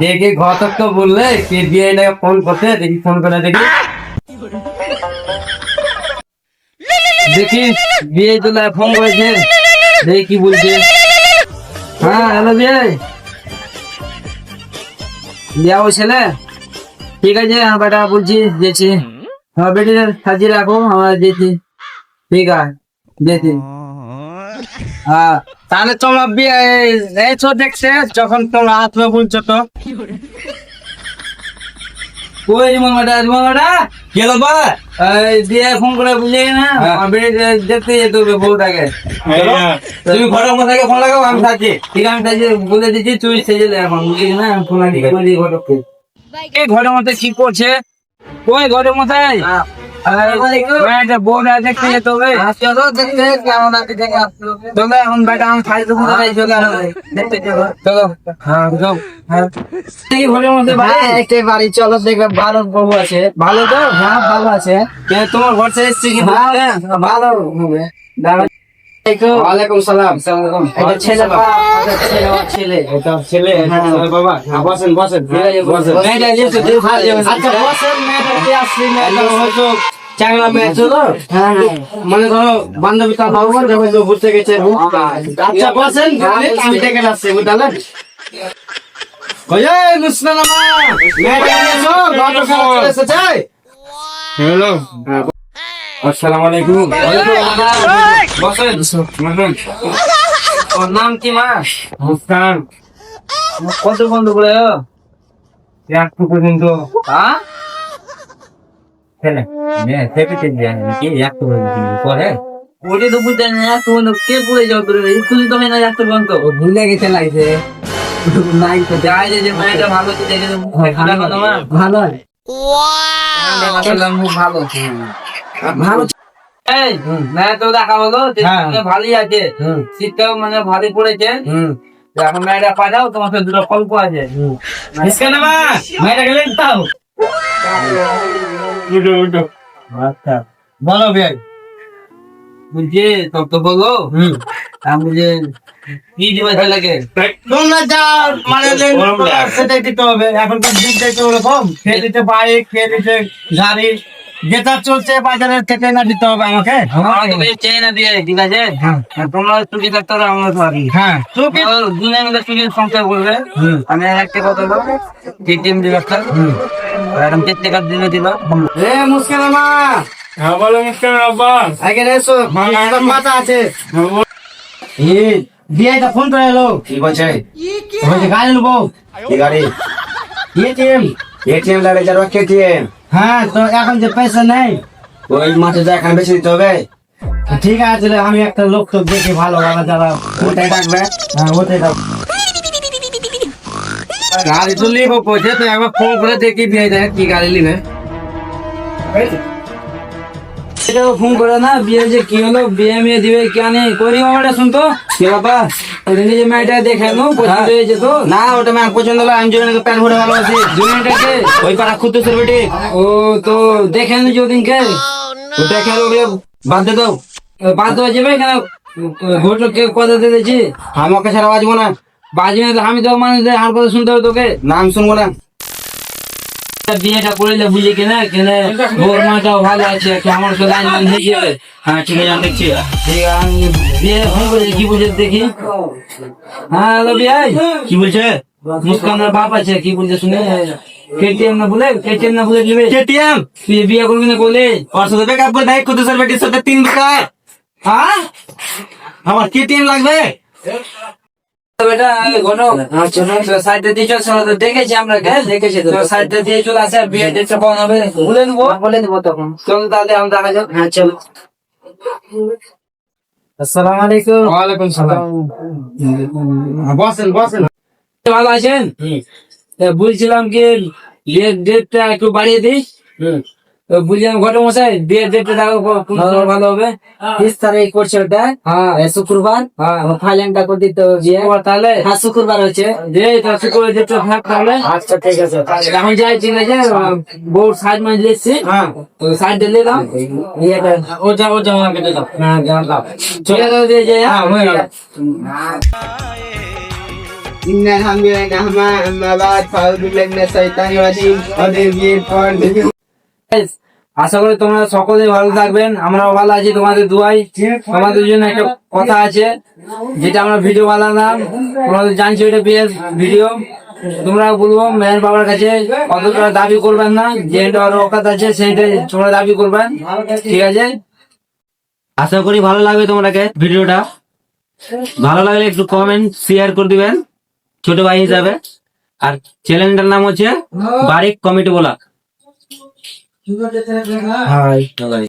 দেখি ঘটক তো বললে কে দিয়ে ফোন করতে, দেখি ফোন করে দেখি। দেখি বিয়ে তোলা ফোন করেছে, দেখি কি বলছে। হ্যাঁ হ্যালো বিয়ে, বিয়া ওই ছেলে, ঠিক আছে হ্যাঁ বেটা বলছি যেছি, হ্যাঁ বেটি সাজিয়ে রাখো আমরা যেছি, ঠিক আছে যেছি। হ্যাঁ তাহলে তোমরা বিয়ে এই তো দেখছে যখন তোমরা আত্মা বলছো তো কই রিমোটা কে বাবা? এই দিয়ে ফোন করে বুঝলি না বেটি দেখতে যেতে হবে বউটাকে। তুমি ঘরের মধ্যে ফোন লাগাও, আমি থাকি। ঠিক আছে আমি তাই বলে দিচ্ছি, তুই সেজে দে এখন বুঝলি না ফোন লাগিয়ে ঘটককে। এই ঘরের মধ্যে কি করছে? ওই ঘরের মধ্যে বউটা দেখতে যেতে হবে। চলো এখন বেটা আমি খাই দেবো, দেখতে চলো চলো। হ্যাঁ যাও। হ্যাঁ ঘরের মধ্যে একটা বাড়ি চলো দেখবে ভালো বউ আছে। ভালো তো? হ্যাঁ ভালো আছে। তোমার ঘর থেকে এসছে কি? হ্যাঁ ভালো হবে। ওয়ালাইকুম সালাম। এটা ছেলে ছেলে এটা ছেলে বাবা, বসেন বসেন বসেন। আচ্ছা বসেন, মেয়েটা কি আসছে? মেয়েটা হয়তো চাংলা মেয়ে ছিল, মানে ধরো বান্ধবী তার ভগবান যখন ঘুরতে গেছে। আচ্ছা বসেন, আমি থেকে আসছি বুঝলেন। হ্যালো আসসালামু আলাইকুম। বসেন বসেন। ওর নাম কি মা? মুস্কান। কত বন্ধু করে একটু পর্যন্ত? হ্যাঁ ছেলে মেয়ে সেপিতে যায় নাকি একটু পরে? ওটা তো বুঝতে না, একটু বন্ধু কে পড়ে যাও তোর স্কুলে তো হয় না একটু বন্ধু। ভুলে গেছে লাগছে নাই তো যাই যে মেয়েটা ভালো কি দেখে ভালো হয়। ভালো ভালো। এই মেয়ে তো দেখা হলো ভালোই আছে, শীতটাও মানে ভালোই পড়েছে। এখন মেয়েটা পাঠাও, তোমার সাথে দুটো গল্প আছে। মেয়েটা গেলেন তাও আচ্ছা বলো ভাই। বলছি তব তো বলো। আমি যে কি দিবে ছেলেকে? তোমরা যা মানে সেটাই দিতে হবে। এখনকার দিনটাই তো ওরকম, খেয়ে দিতে বাইক, খেয়ে দিতে গাড়ি, যেটা চলছে বাজারের থেকে না দিতে হবে আমাকে। চেয়ে না দিয়ে ঠিক আছে। তোমরা চুকি থাকতে হবে, আমরা থাকি। হ্যাঁ চুকি দুনিয়া মিলে চুকির সংসার করবে। আমি একটা কথা বলবো, টিম দিবে একটা এরকম 4 টাকা দিলে দিল। এ মুস্কান মা। হ্যাঁ বলো মুস্কান আব্বা। আগে এসো, মাথা আছে। বিয়েটা ফোন করে এলো। কি বলছে? বলছে গাড়ি নেবো। কি গাড়ি? এটিএম। এটিএম লাগে যার এটিএম। হ্যাঁ তো এখন যে পয়সা নেই, ওই মাঠে যা এখানে বেশি দিতে হবে। ঠিক আছে আমি একটা লোক তো দেখি ভালো ভালো যারা ওটাই ডাকবে। হ্যাঁ ওটাই দাও। গাড়ি তো নিবো কইছে, তো একবার ফোন করে দেখি বিয়ে দেখ কি গাড়ি নিবে। এটাও ফোন করে না বিয়ে যে কি হলো, বিয়ে মেয়ে দিবে কেন করি মামাটা শুনতো কি বাবা? ওদিনে যে মেয়েটা দেখে নো পছন্দ হয়েছে তো? না ওটা ম্যাম পছন্দ হলো, আমি জুনিয়রকে প্যান্ট ভরে ভালোবাসি। জুনিয়রটাকে ওই পাড়া খুদ্দুসের বেটি। ও তো দেখে নি ওদিনকে, ওটা খেয়াল ওগুলো বাদ দে দাও। বাদ হয়ে যাবে কেন? ঘটলো কেউ কথা দিয়েছি, আমাকে ছাড়া বাজবো না, বাজবে না। আমি তো মানুষ আর কথা শুনতে হবে তোকে। নাম শুনবো না। বিয়েটা করলে বুঝলি কিনা কেনে ওর মাটাও ভালো আছে, আমার সাথে লাইন লাইন হয়ে যাবে। হ্যাঁ ঠিক আছে আমি দেখছি। ঠিক আছে আমি বিয়ে ফোন করে কি বলছে দেখি। হ্যাঁ হ্যালো বিয়ে কি বলছে? মুস্কানের বাপ আছে, কি বলছে শুনে। কেটিএম না বলে, কেটিএম না বলে দিবে। কেটিএম তুই বিয়ে করবি না করলে? ওর সাথে বেকআপ করে দেখ, খুদ্দুসের বেটির সাথে 3 টাকা। হ্যাঁ আমার কেটিএম লাগবে। বেটা সাইডে দিয়ে চল, দেখেছি আমরা দেখেছি তো সাইডে দিয়ে চলে আসে, বিয়ে ডেটটা পাওয়া হবে বলে নেবো। বলে দেবো তখন। চল তাহলে আমরা দেখা যাক। হ্যাঁ চলো। আসসালামু আলাইকুম। ওয়ালাইকুম সালাম। বসেন বসেন। ভালো আছেন? বলছিলাম কি বিয়ের ডেটটা একটু বাড়িয়ে দিস। বুঝলাম ঘটক মশাই, বিয়ের ডেটটা দেখো কোন সময় ভালো হবে। 30 তারিখ করছে ওটা। হ্যাঁ শুক্রবার। ফাইনালটা করে দিতে হবে বিয়ে। তাহলে হ্যাঁ শুক্রবার হচ্ছে। যে শুক্রবার ডেটটা থাক তাহলে। আচ্ছা ঠিক আছে। এখন যাই ঠিক আছে, বউর সাইড মাইজ এসছি। হ্যাঁ সাইড দিলে দাও। বিয়েটা ও যা আমাকে দিয়ে দাও। না জানলাম। ঠিক আছে দিয়ে যাই। হ্যাঁ হয়ে গেল। إن الحمد لله نحمده أما بعد فأعوذ بالله من الشيطان الرجيم আশা করি তোমরা সকলে ভালো থাকবেন, আমরাও ভালো আছি তোমাদের দুয়াই। তোমাদের জন্য একটা কথা আছে, যেটা আমরা ভিডিও বানালাম, তোমাদের জানছো এটা বিয়ের ভিডিও। তোমরা বলবো মেয়ের বাবার কাছে অতটা দাবি করবেন না, যেটা ওর অকাত আছে সেইটা তোমরা দাবি করবেন, ঠিক আছে? আশা করি ভালো লাগবে তোমাকে ভিডিওটা। ভালো লাগলে একটু কমেন্ট শেয়ার করে দিবেন ছোট ভাই হিসাবে। আর চ্যানেলটার নাম হচ্ছে বারিক কমিটি বলা। হাই। ভাই